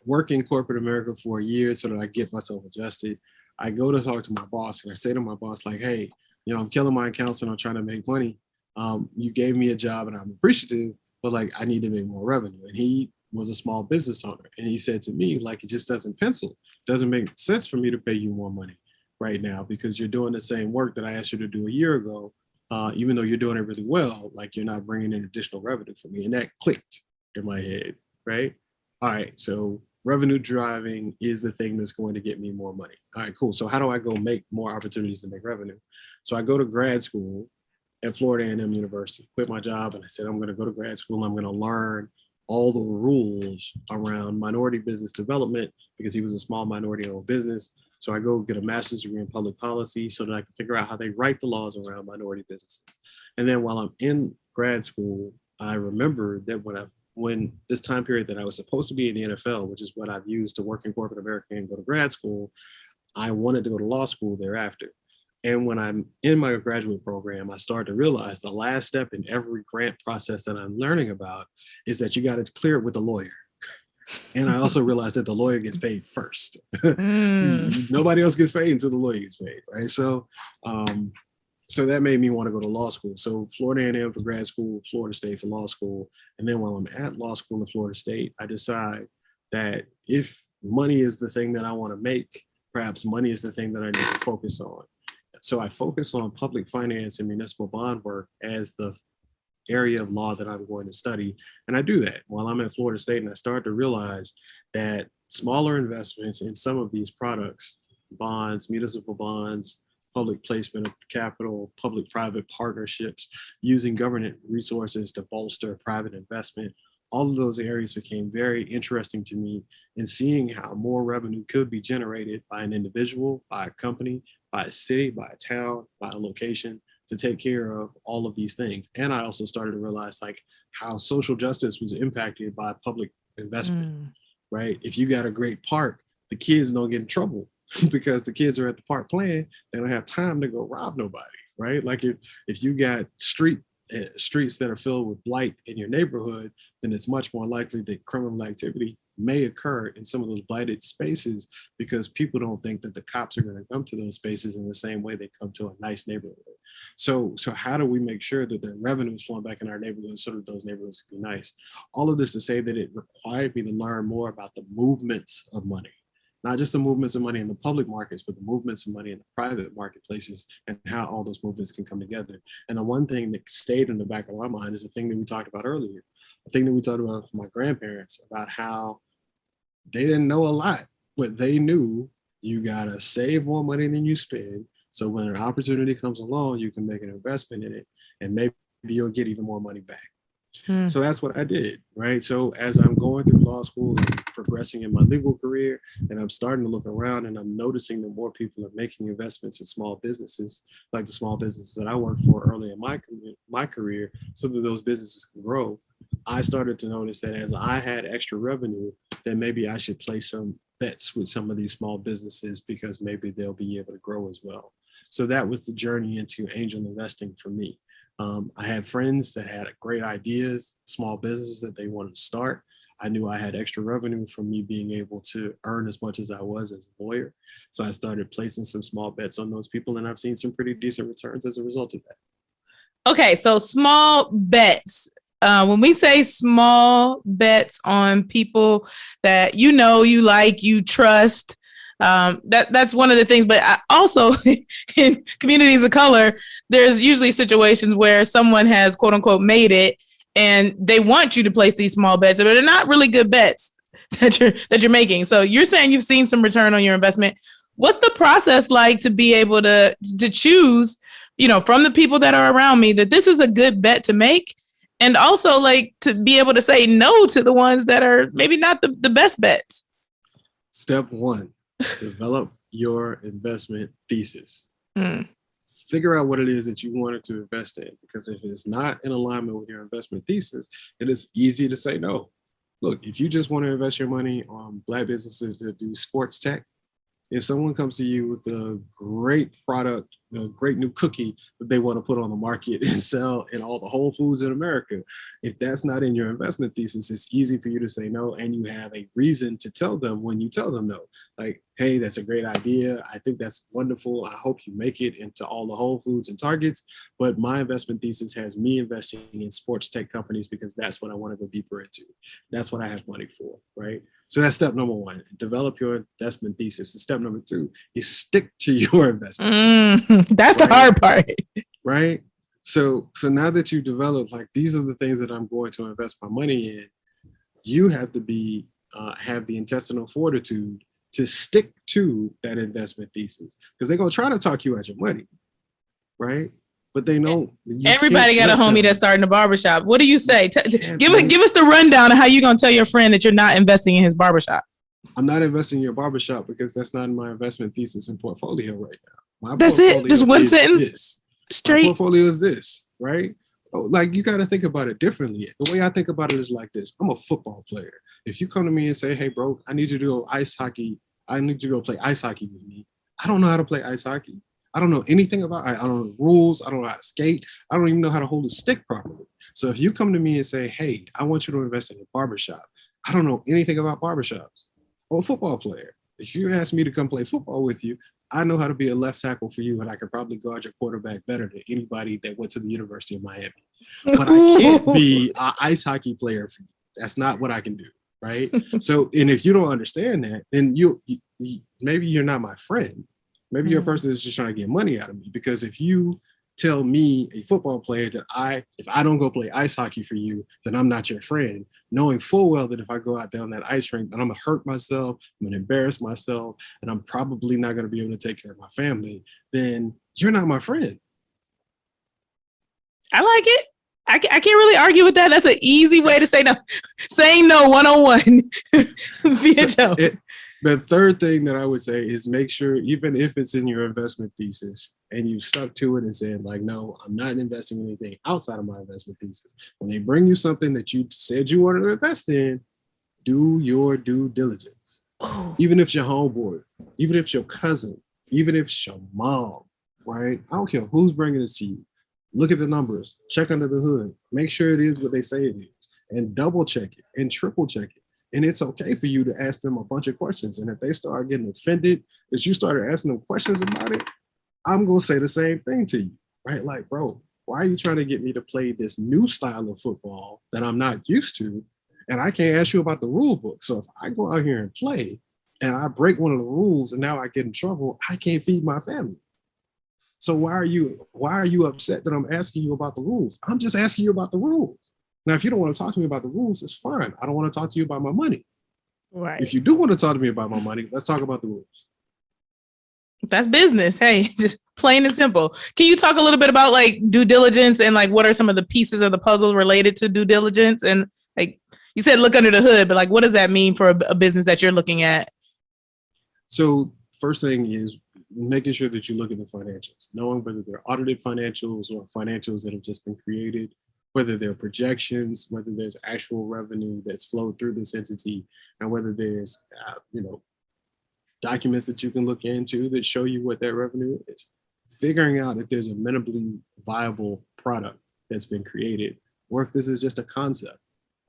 work in corporate America for a year so that I get myself adjusted. I go to talk to my boss, and I say to my boss, like, hey, I'm killing my accounts and I'm trying to make money. You gave me a job and I'm appreciative, but like, I need to make more revenue. And he was a small business owner. And he said to me, like, it just doesn't pencil. It doesn't make sense for me to pay you more money right now, because you're doing the same work that I asked you to do a year ago. Even though you're doing it really well, like, you're not bringing in additional revenue for me. And that clicked in my head, right? All right, so revenue driving is the thing that's going to get me more money. All right, cool. So how do I go make more opportunities to make revenue? So I go to grad school at Florida A&amp University, quit my job, and I said, I'm going to go to grad school. I'm going to learn all the rules around minority business development, because he was a small minority-owned business. So I go get a master's degree in public policy so that I can figure out how they write the laws around minority businesses. And then while I'm in grad school, I remember that when this time period that I was supposed to be in the NFL, which is what I've used to work in corporate America and go to grad school, I wanted to go to law school thereafter. And when I'm in my graduate program, I started to realize the last step in every grant process that I'm learning about is that you got to clear it with a lawyer. And I also realized that the lawyer gets paid first. Nobody else gets paid until the lawyer gets paid, right? So that made me want to go to law school. So Florida A&amp for grad school, Florida State for law school. And then while I'm at law school in Florida State, I decide that if money is the thing that I want to make, perhaps money is the thing that I need to focus on. So I focus on public finance and municipal bond work as the area of law that I'm going to study. And I do that while I'm at Florida State. And I start to realize that smaller investments in some of these products, bonds, municipal bonds, public placement of capital, public-private partnerships, using government resources to bolster private investment, all of those areas became very interesting to me in seeing how more revenue could be generated by an individual, by a company, by a city, by a town, by a location, to take care of all of these things. And I also started to realize like how social justice was impacted by public investment, right? If you got a great park, the kids don't get in trouble because the kids are at the park playing, they don't have time to go rob nobody, right? Like if you got streets that are filled with blight in your neighborhood, then it's much more likely that criminal activity may occur in some of those blighted spaces, because people don't think that the cops are going to come to those spaces in the same way they come to a nice neighborhood. So how do we make sure that the revenue is flowing back in our neighborhoods so that those neighborhoods can be nice? All of this to say that it required me to learn more about the movements of money, not just the movements of money in the public markets, but the movements of money in the private marketplaces and how all those movements can come together. And the one thing that stayed in the back of my mind is the thing that we talked about earlier, the thing that we talked about with my grandparents, about how they didn't know a lot, but they knew you gotta save more money than you spend. So when an opportunity comes along, you can make an investment in it and maybe you'll get even more money back. So that's what I did, right? So as I'm going through law school and progressing in my legal career, and I'm starting to look around and I'm noticing that more people are making investments in small businesses, like the small businesses that I worked for early in my career, so that those businesses can grow. I started to notice that as I had extra revenue, then maybe I should place some bets with some of these small businesses because maybe they'll be able to grow as well. So that was the journey into angel investing for me. I had friends that had great ideas, small businesses that they wanted to start. I knew I had extra revenue from me being able to earn as much as I was as a lawyer. So I started placing some small bets on those people, and I've seen some pretty decent returns as a result of that. Okay, so small bets. When we say small bets on people that you know, you like, you trust, that's one of the things. But I also, in communities of color, there's usually situations where someone has quote unquote made it, and they want you to place these small bets, but they're not really good bets that you're making. So you're saying you've seen some return on your investment. What's the process like to be able to choose, from the people that are around me, that this is a good bet to make? And also like to be able to say no to the ones that are maybe not the best bets. Step one, develop your investment thesis. Figure out what it is that you wanted to invest in, because if it's not in alignment with your investment thesis, it is easy to say no. Look, if you just want to invest your money on Black businesses that do sports tech, if someone comes to you with a great product, a great new cookie that they want to put on the market and sell in all the Whole Foods in America, if that's not in your investment thesis, it's easy for you to say no, and you have a reason to tell them when you tell them no. Like, hey, that's a great idea. I think that's wonderful. I hope you make it into all the Whole Foods and Targets. But my investment thesis has me investing in sports tech companies because that's what I want to go deeper into. That's what I have money for, right? So that's step number one. Develop your investment thesis. And step number two is stick to your investment thesis. That's right? The hard part. Right? So now that you develop, like, these are the things that I'm going to invest my money in, you have to have the intestinal fortitude to stick to that investment thesis, because they're going to try to talk you out your money, right? But they know everybody got a homie that's starting a barbershop. What do you say? Give us the rundown of how you're going to tell your friend that you're not investing in his barbershop. I'm not investing in your barbershop because that's not in my investment thesis and portfolio right now. That's it. Just one sentence. Straight. My portfolio is this, right? Like, you got to think about it differently. The way I think about it is like this. I'm a football player. If you come to me and say, hey, bro, I need you to go ice hockey. I need you to go play ice hockey with me. I don't know how to play ice hockey. I don't know anything about it. I don't know the rules. I don't know how to skate. I don't even know how to hold a stick properly. So if you come to me and say, hey, I want you to invest in a barbershop, I don't know anything about barbershops. I'm a football player. If you ask me to come play football with you, I know how to be a left tackle for you, and I can probably guard your quarterback better than anybody that went to the University of Miami. But I can't be an ice hockey player for you. That's not what I can do, right? So, and if you don't understand that, then you maybe you're not my friend. Maybe you're a person that's just trying to get money out of me. Because if you tell me, a football player, that if I don't go play ice hockey for you, then I'm not your friend, knowing full well that if I go out there on that ice rink, then I'm gonna hurt myself, I'm gonna embarrass myself, and I'm probably not gonna be able to take care of my family, then you're not my friend. I like it. I can't really argue with that. That's an easy way to say no. Saying no 101 via Joe. The third thing that I would say is make sure, even if it's in your investment thesis and you stuck to it and said, like, no, I'm not investing in anything outside of my investment thesis. When they bring you something that you said you wanted to invest in, do your due diligence. Oh. Even if it's your homeboy, even if it's your cousin, even if it's your mom, right? I don't care who's bringing this to you. Look at the numbers, check under the hood, make sure it is what they say it is, and double check it and triple check it. And it's okay for you to ask them a bunch of questions. And if they start getting offended that you started asking them questions about it, I'm going to say the same thing to you, right? Like, bro, why are you trying to get me to play this new style of football that I'm not used to? And I can't ask you about the rule book. So if I go out here and play and I break one of the rules and now I get in trouble, I can't feed my family. So why are you upset that I'm asking you about the rules? I'm just asking you about the rules. Now, if you don't want to talk to me about the rules, it's fine. I don't want to talk to you about my money. Right. If you do want to talk to me about my money, let's talk about the rules. That's business. Hey, just plain and simple. Can you talk a little bit about like due diligence and like what are some of the pieces of the puzzle related to due diligence? And like you said, look under the hood, but like what does that mean for a business that you're looking at? So first thing is making sure that you look at the financials, knowing whether they're audited financials or financials that have just been created, whether they're projections, whether there's actual revenue that's flowed through this entity, and whether there's, documents that you can look into that show you what that revenue is. Figuring out if there's a minimally viable product that's been created, or if this is just a concept.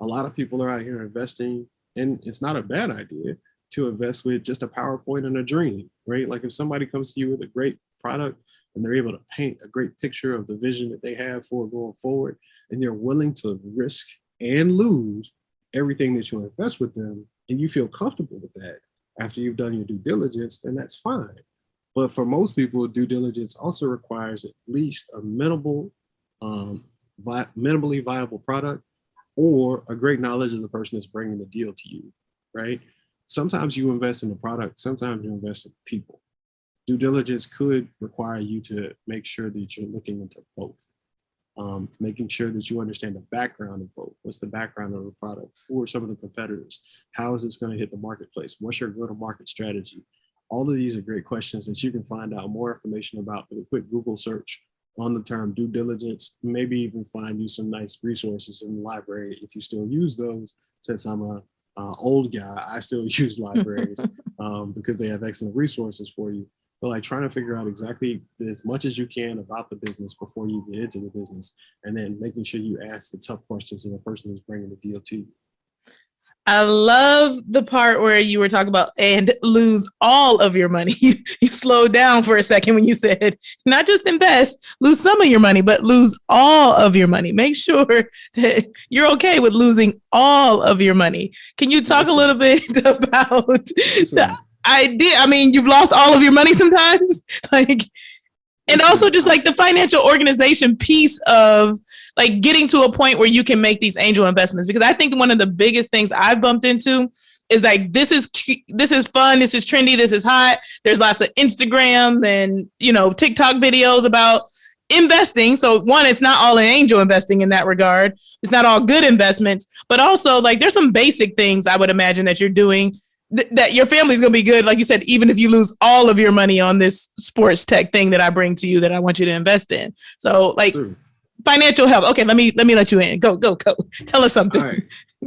A lot of people are out here investing, and it's not a bad idea to invest with just a PowerPoint and a dream, right? Like if somebody comes to you with a great product and they're able to paint a great picture of the vision that they have for going forward, and they're willing to risk and lose everything that you invest with them, and you feel comfortable with that after you've done your due diligence, then that's fine. But for most people, due diligence also requires at least a minimally viable product or a great knowledge of the person that's bringing the deal to you, right? Sometimes you invest in the product, sometimes you invest in people. Due diligence could require you to make sure that you're looking into both. Making sure that you understand the background of both. What's the background of the product? Who are some of the competitors? How is this going to hit the marketplace? What's your go-to-market strategy? All of these are great questions that you can find out more information about with a quick Google search on the term due diligence. Maybe even find you some nice resources in the library if you still use those. Since I'm a old guy, I still use libraries because they have excellent resources for you. But like trying to figure out exactly as much as you can about the business before you get into the business, and then making sure you ask the tough questions to the person who's bringing the deal to you. I love the part where you were talking about and lose all of your money. You slowed down for a second when you said not just invest, lose some of your money, but lose all of your money. Make sure that you're okay with losing all of your money. Can you talk a little bit about the idea? I mean, you've lost all of your money sometimes, like, and also just like the financial organization piece of like getting to a point where you can make these angel investments. Because I think one of the biggest things I've bumped into is like, this is fun. This is trendy. This is hot. There's lots of Instagram and, TikTok videos about investing. So one, it's not all in angel investing in that regard. It's not all good investments, but also like there's some basic things I would imagine that you're doing that your family's going to be good. Like you said, even if you lose all of your money on this sports tech thing that I bring to you that I want you to invest in. So like financial health. Okay. Let me let you in. Go. Tell us something. All right.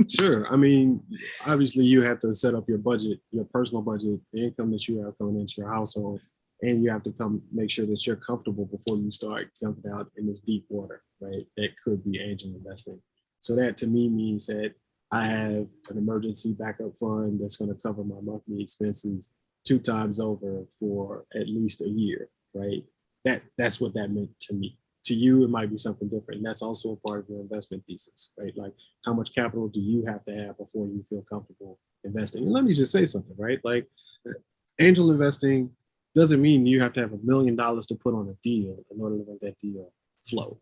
Sure. I mean, obviously you have to set up your budget, your personal budget, the income that you have coming into your household, and you have to make sure that you're comfortable before you start jumping out in this deep water, right? That could be angel investing. So that to me means that I have an emergency backup fund that's going to cover my monthly expenses 2 times over for at least a year, right? That's what that meant to me. To you, it might be something different. And that's also a part of your investment thesis, right? Like how much capital do you have to have before you feel comfortable investing? And let me just say something, right? Like angel investing doesn't mean you have to have $1 million to put on a deal in order to make that deal flow.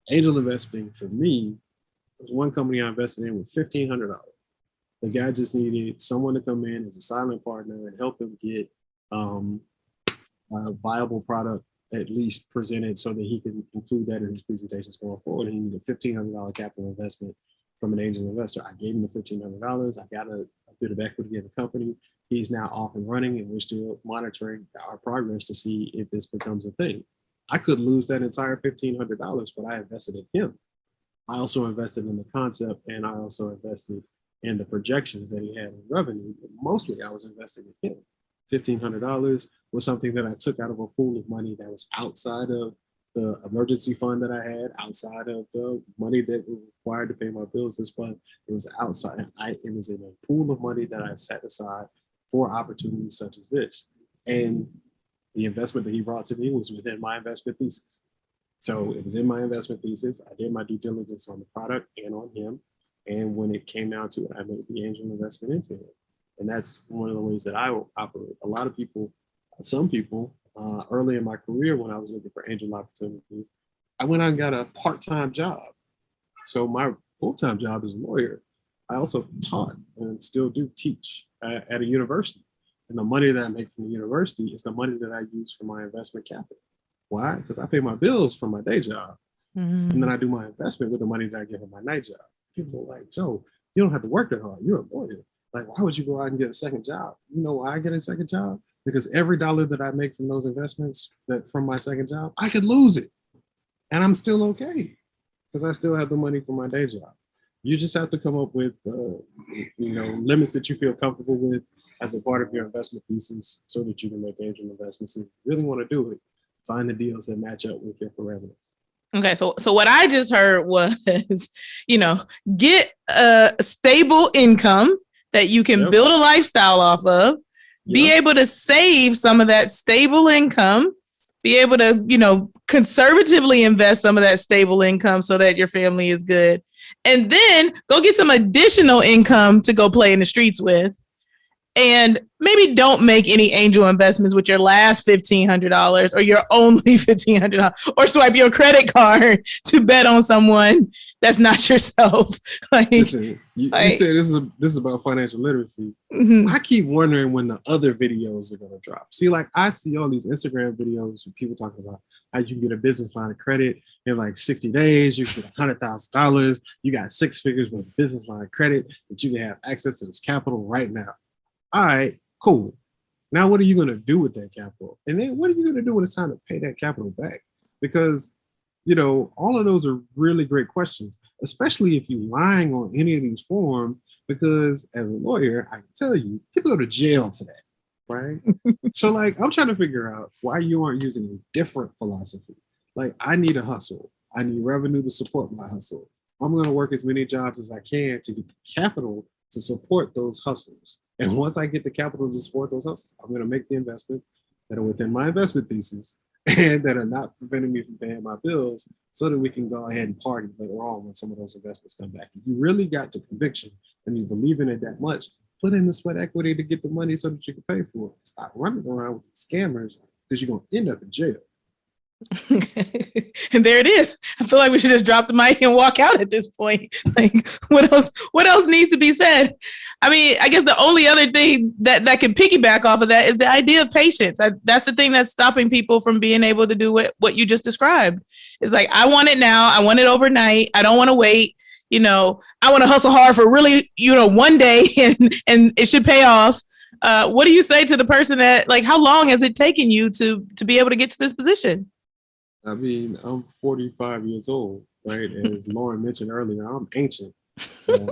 Angel investing for me, there's one company I invested in with $1,500. The guy just needed someone to come in as a silent partner and help him get a viable product at least presented so that he can include that in his presentations going forward. He needed a $1,500 capital investment from an angel investor. I gave him the $1,500. I got a bit of equity in the company. He's now off and running, and we're still monitoring our progress to see if this becomes a thing. I could lose that entire $1,500, but I invested in him. I also invested in the concept, and I also invested in the projections that he had in revenue. But mostly I was investing in him. $1,500 was something that I took out of a pool of money that was outside of the emergency fund that I had, outside of the money that was required to pay my bills this month. It was outside. It was in a pool of money that I set aside for opportunities such as this. And the investment that he brought to me was within my investment thesis. So it was in my investment thesis. I did my due diligence on the product and on him. And when it came down to it, I made the angel investment into it. And that's one of the ways that I operate. A lot of people, some people, early in my career when I was looking for angel opportunity, I went out and got a part-time job. So my full-time job is a lawyer. I also taught and still do teach at a university. And the money that I make from the university is the money that I use for my investment capital. Why? Because I pay my bills from my day job. Mm-hmm. And then I do my investment with the money that I get from my night job. People are like, Joe, you don't have to work that hard. You're a lawyer. Like, why would you go out and get a second job? You know why I get a second job? Because every dollar that I make from those investments that from my second job, I could lose it. And I'm still okay because I still have the money for my day job. You just have to come up with, limits that you feel comfortable with as a part of your investment thesis so that you can make angel investments. If you really want to do it, find the deals that match up with your parameters. Okay, so what I just heard was, get a stable income that you can build a lifestyle off of, be able to save some of that stable income, be able to, conservatively invest some of that stable income so that your family is good, and then go get some additional income to go play in the streets with. And maybe don't make any angel investments with your last $1,500 or your only $1,500, or swipe your credit card to bet on someone that's not yourself. Listen, you said this is about financial literacy. Mm-hmm. I keep wondering when the other videos are going to drop. See, like I see all these Instagram videos with people talking about how you can get a business line of credit in like 60 days. You can get $100,000. You got 6 figures with a business line of credit that you can have access to this capital right now. All right, cool. Now, what are you going to do with that capital? And then what are you going to do when it's time to pay that capital back? Because, all of those are really great questions, especially if you're lying on any of these forms, because as a lawyer, I can tell you, people go to jail for that, right? So, like, I'm trying to figure out why you aren't using a different philosophy. Like, I need a hustle. I need revenue to support my hustle. I'm going to work as many jobs as I can to get capital to support those hustles. And once I get the capital to support those hustles, I'm going to make the investments that are within my investment thesis and that are not preventing me from paying my bills so that we can go ahead and party later on when some of those investments come back. If you really got to conviction and you believe in it that much, put in the sweat equity to get the money so that you can pay for it. Stop running around with scammers because you're going to end up in jail. And there it is. I feel like we should just drop the mic and walk out at this point. Like, what else needs to be said? I mean, I guess the only other thing that can piggyback off of that is the idea of patience. That's the thing that's stopping people from being able to do what you just described. It's like, I want it now. I want it overnight. I don't want to wait. I want to hustle hard for really, one day and it should pay off. What do you say to the person that, like, how long has it taken you to be able to get to this position? I mean, I'm 45 years old, right? As Lauryn mentioned earlier, I'm ancient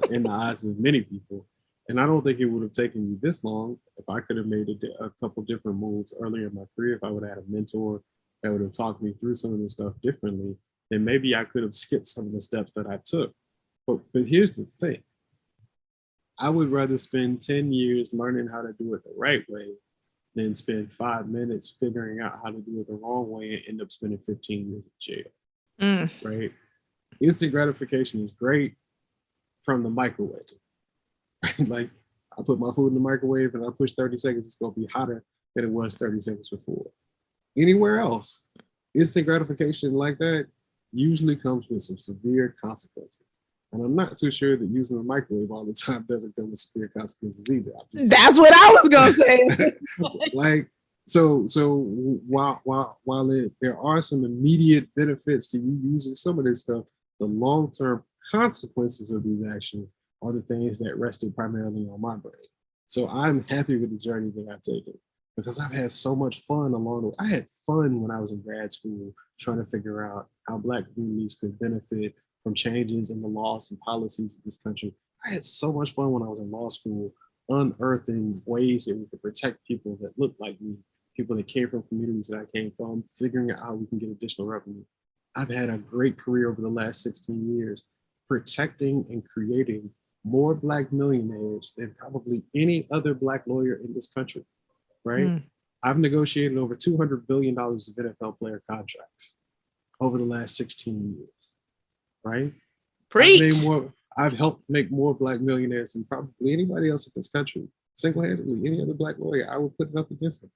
in the eyes of many people. And I don't think it would have taken me this long if I could have made a couple different moves earlier in my career. If I would have had a mentor that would have talked me through some of this stuff differently, then maybe I could have skipped some of the steps that I took. But here's the thing. I would rather spend 10 years learning how to do it the right way than spend 5 minutes figuring out how to do it the wrong way and end up spending 15 years in jail, right? Instant gratification is great from the microwave. Like, I put my food in the microwave and I push 30 seconds, it's going to be hotter than it was 30 seconds before. Anywhere else, instant gratification like that usually comes with some severe consequences. And I'm not too sure that using the microwave all the time doesn't come with severe consequences either. That's what I was gonna say. Like, so while there are some immediate benefits to you using some of this stuff, the long-term consequences of these actions are the things that rested primarily on my brain. So I'm happy with the journey that I've taken because I've had so much fun along the way. I had fun when I was in grad school trying to figure out how Black communities could benefit from changes in the laws and policies of this country. I had so much fun when I was in law school, unearthing ways that we could protect people that look like me, people that came from communities that I came from, figuring out how we can get additional revenue. I've had a great career over the last 16 years, protecting and creating more Black millionaires than probably any other Black lawyer in this country, right? I've negotiated over $200 billion of NFL player contracts over the last 16 years. Right? Preach. I've helped make more Black millionaires than probably anybody else in this country. Single-handedly, any other Black lawyer, I would put it up against them.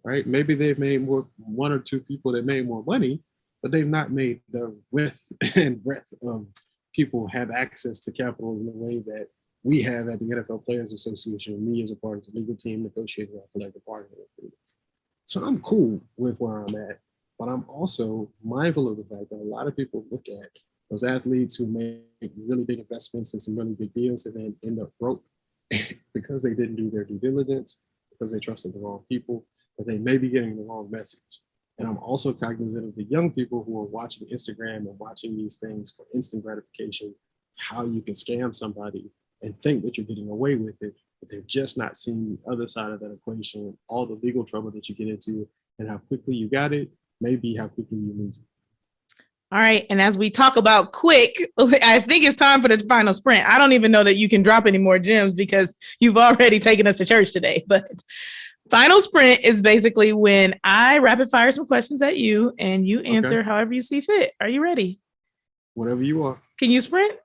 Right? Maybe they've made one or two people that made more money, but they've not made the width and breadth of people have access to capital in a way that we have at the NFL Players Association, me as a part of the legal team negotiating our collective bargaining agreements. So I'm cool with where I'm at, but I'm also mindful of the fact that a lot of people look at those athletes who make really big investments in some really big deals and then end up broke because they didn't do their due diligence, because they trusted the wrong people, but they may be getting the wrong message. And I'm also cognizant of the young people who are watching Instagram and watching these things for instant gratification, how you can scam somebody and think that you're getting away with it, but they're just not seeing the other side of that equation, all the legal trouble that you get into and how quickly you got it, maybe how quickly you lose it. All right. And as we talk about quick, I think it's time for the final sprint. I don't even know that you can drop any more gems because you've already taken us to church today. But final sprint is basically when I rapid fire some questions at you and you answer however you see fit. Are you ready? Whatever you are. Can you sprint?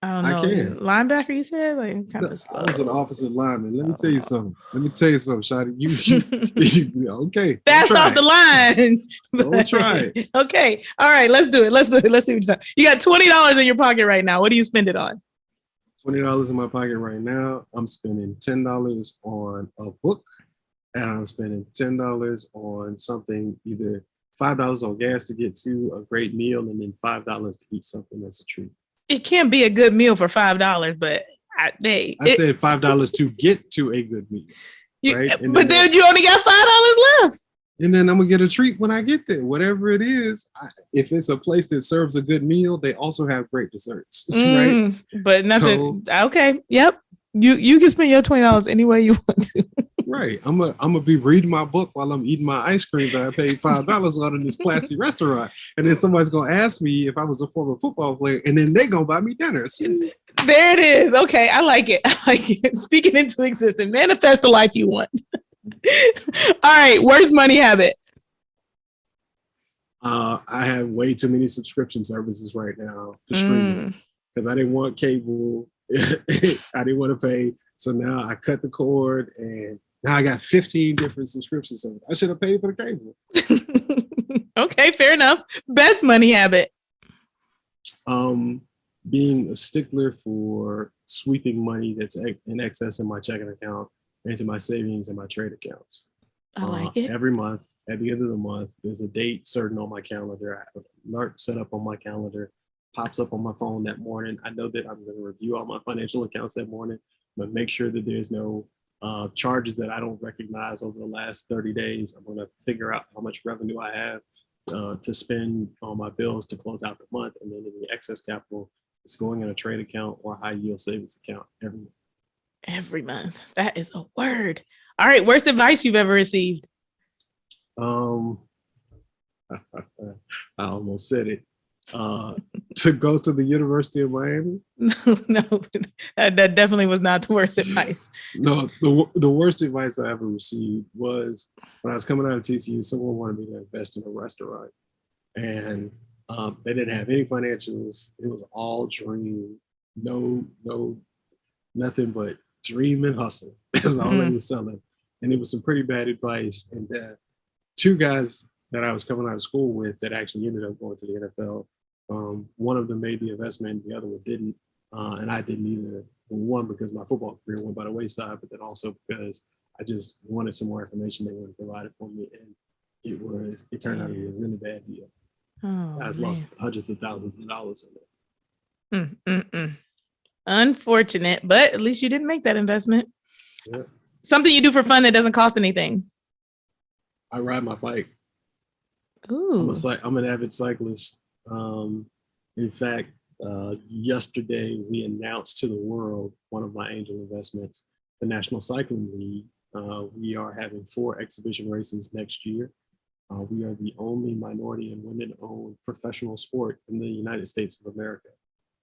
I don't know. I can. Linebacker, you said? Like kind of slow. I was an offensive lineman. Let me tell you something. Shawty. You okay. Fast off the line. Don't try it. Okay. All right. Let's do it. Let's see what you got. You got $20 in your pocket right now. What do you spend it on? $20 in my pocket right now. I'm spending $10 on a book, and I'm spending $10 on something, either $5 on gas to get to a great meal, and then $5 to eat something that's a treat. It can't be a good meal for $5, but I said $5 to get to a good meal. Right? But then you only got $5 left. And then I'm gonna get a treat when I get there, whatever it is. If it's a place that serves a good meal, they also have great desserts, right? But nothing. Okay, yep. You can spend your $20 any way you want to. Right. I'm gonna be reading my book while I'm eating my ice cream that I paid $5 on in this classy restaurant, and then somebody's gonna ask me if I was a former football player, and then they're gonna buy me dinner. There it is. Okay, I like it. Speaking into existence, manifest the life you want. All right, worst money habit. I have way too many subscription services right now for streaming because I didn't want cable. I didn't want to pay, so now I cut the cord, and now I got 15 different subscription services. I should have paid for the cable. Okay, fair enough. Best money habit. Being a stickler for sweeping money that's in excess in my checking account into my savings and my trade accounts. I like it. Every month, at the end of the month, there's a date certain on my calendar. I have an alert set up on my calendar, pops up on my phone that morning. I know that I'm going to review all my financial accounts that morning, but make sure that there's no charges that I don't recognize over the last 30 days. I'm going to figure out how much revenue I have to spend on my bills to close out the month. And then in the excess capital, it's going in a trade account or high yield savings account every month. Every month. That is a word. All right. Worst advice you've ever received? I almost said it. To go to the University of Miami? No, that definitely was not the worst advice. No, the worst advice I ever received was when I was coming out of TCU, someone wanted me to invest in a restaurant. And they didn't have any financials. It was all dream. No, nothing but dream and hustle. That's all they were selling. And it was some pretty bad advice. And two guys that I was coming out of school with that actually ended up going to the NFL. One of them made the investment, the other one didn't. And I didn't either. One, because my football career went by the wayside, but then also because I just wanted some more information they would have provided for me. And it turned out to be a really bad deal. I lost hundreds of thousands of dollars in it. Unfortunate, but at least you didn't make that investment. Yeah. Something you do for fun that doesn't cost anything. I ride my bike. Ooh. I'm an avid cyclist. In fact, yesterday we announced to the world one of my angel investments, the National Cycling League. We are having 4 exhibition races next year. We are the only minority and women-owned professional sport in the United States of America,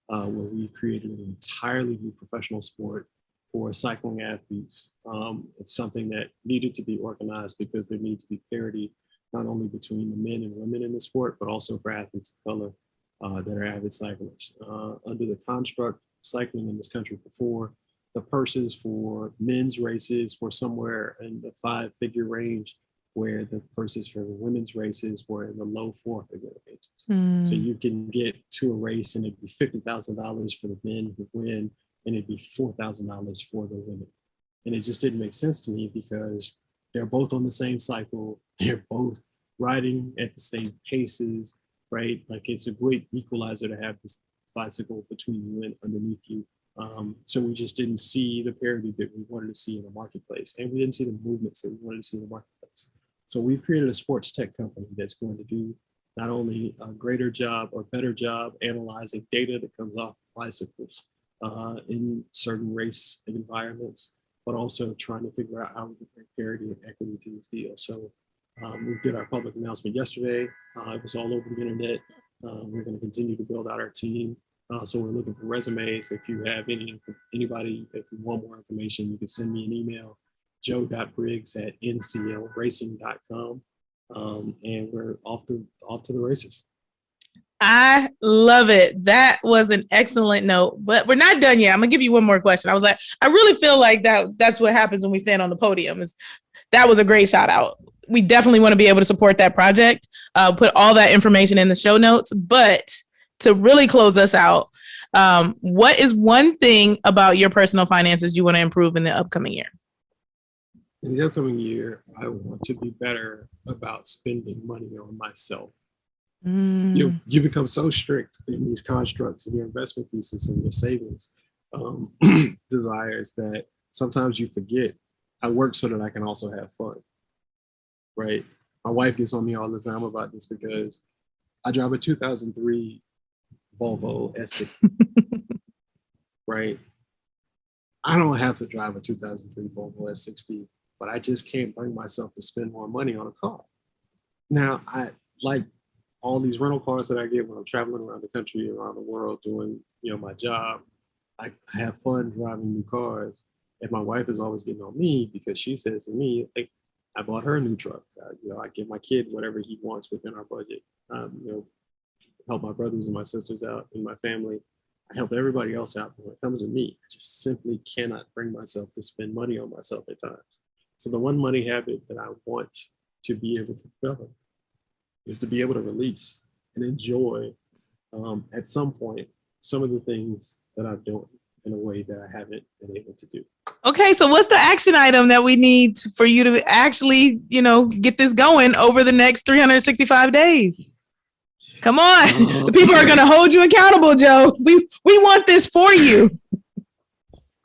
where we created an entirely new professional sport for cycling athletes. It's something that needed to be organized because there needs to be parity, not only between the men and women in the sport, but also for athletes of color that are avid cyclists. Under the construct cycling in this country before, the purses for men's races were somewhere in the 5-figure range, where the purses for the women's races were in the low 4-figure ranges. So you can get to a race and it'd be $50,000 for the men who win, and it'd be $4,000 for the women. And it just didn't make sense to me because they're both on the same cycle. They're both riding at the same paces, right? Like it's a great equalizer to have this bicycle between you and underneath you. So we just didn't see the parity that we wanted to see in the marketplace. And we didn't see the movements that we wanted to see in the marketplace. So we've created a sports tech company that's going to do not only a greater job or better job analyzing data that comes off bicycles in certain race environments, but also trying to figure out how we can bring parity and equity to this deal. So we did our public announcement yesterday. It was all over the internet. We're going to continue to build out our team. So we're looking for resumes. If you have anybody, if you want more information, you can send me an email, joe.briggs@nclracing.com. And we're off to the races. I love it. That was an excellent note, but we're not done yet. I'm gonna give you one more question. I really feel like that's what happens when we stand on the podium. That was a great shout out. We definitely want to be able to support that project. Put all that information in the show notes, but to really close us out, what is one thing about your personal finances you want to improve in the upcoming year? In the upcoming year, I want to be better about spending money on myself. You become so strict in these constructs of your investment thesis and your savings desires that sometimes you forget I work so that I can also have fun, right? My wife gets on me all the time about this because I drive a 2003 Volvo S60, right? I don't have to drive a 2003 Volvo S60, but I just can't bring myself to spend more money on a car. Now, I like all these rental cars that I get when I'm traveling around the country, around the world, doing my job. I have fun driving new cars, and my wife is always getting on me because she says to me, like, I bought her a new truck. I give my kid whatever he wants within our budget. Help my brothers and my sisters out in my family. I help everybody else out. When it comes to me, I just simply cannot bring myself to spend money on myself at times. So the one money habit that I want to be able to develop is to be able to release and enjoy at some point some of the things that I've done in a way that I haven't been able to do. Okay, so what's the action item that we need for you to actually, get this going over the next 365 days? Come on. The people are going to hold you accountable, Joe. We want this for you.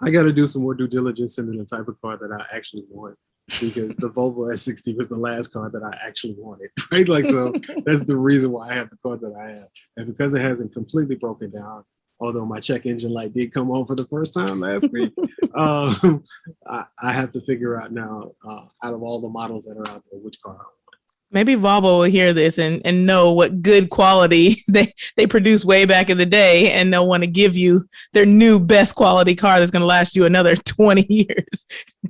I got to do some more due diligence into the type of car that I actually want, because the Volvo S60 was the last car that I actually wanted, right? Like, so that's the reason why I have the car that I have. And because it hasn't completely broken down, although my check engine light did come on for the first time last week, I have to figure out now, out of all the models that are out there, which car I want. Maybe Volvo will hear this and know what good quality they produced way back in the day, and they'll want to give you their new best quality car that's going to last you another 20 years.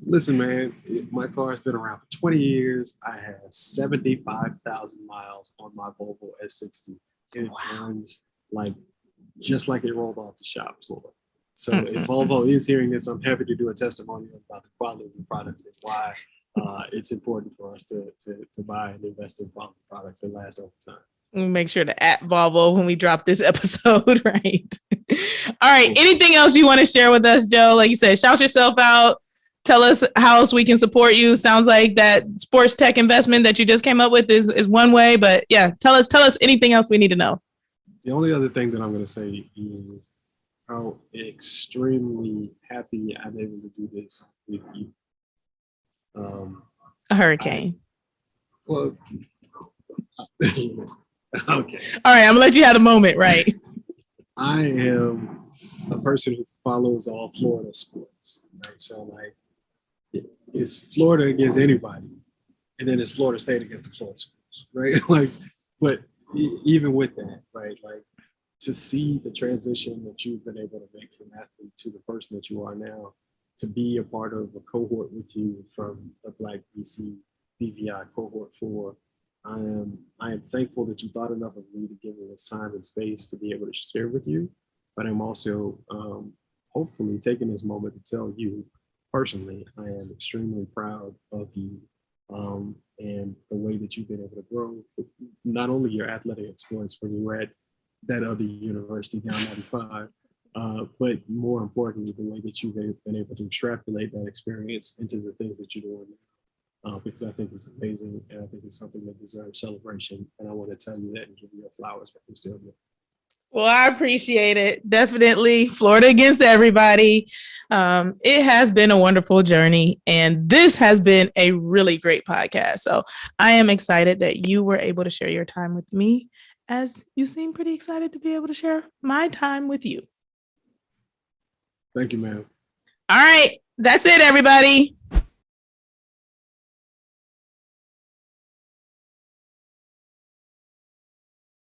Listen, man, my car has been around for 20 years. I have 75,000 miles on my Volvo S60. It runs just like it rolled off the shop floor. So if Volvo is hearing this, I'm happy to do a testimonial about the quality of the product and why it's important for us to buy and invest in quality products that last over time. We'll make sure to at Volvo when we drop this episode, right? All right. Anything else you want to share with us, Joe? Like you said, shout yourself out. Tell us how else we can support you. Sounds like that sports tech investment that you just came up with is one way, but yeah, tell us anything else we need to know. The only other thing that I'm going to say is how extremely happy I'm able to do this with you. A hurricane. Okay. All right, I'm gonna let you have a moment, right? I am a person who follows all Florida sports, right? So it's Florida against anybody, and then it's Florida State against the Florida schools, right? But even with that, right? To see the transition that you've been able to make from athlete to the person that you are now, to be a part of a cohort with you from the Black VC BVI cohort 4. I am thankful that you thought enough of me to give me this time and space to be able to share with you. But I'm also hopefully taking this moment to tell you personally, I am extremely proud of you and the way that you've been able to grow, not only your athletic exploits when you were at that other university down 95, but more importantly, the way that you've been able to extrapolate that experience into the things that you're doing now. Because I think it's amazing, and I think it's something that deserves celebration. And I want to tell you that and give you your flowers for you're still here. Well, I appreciate it. Definitely. Florida against everybody. It has been a wonderful journey, and this has been a really great podcast. So I am excited that you were able to share your time with me, as you seem pretty excited to be able to share my time with you. Thank you, ma'am. All right. That's it, everybody.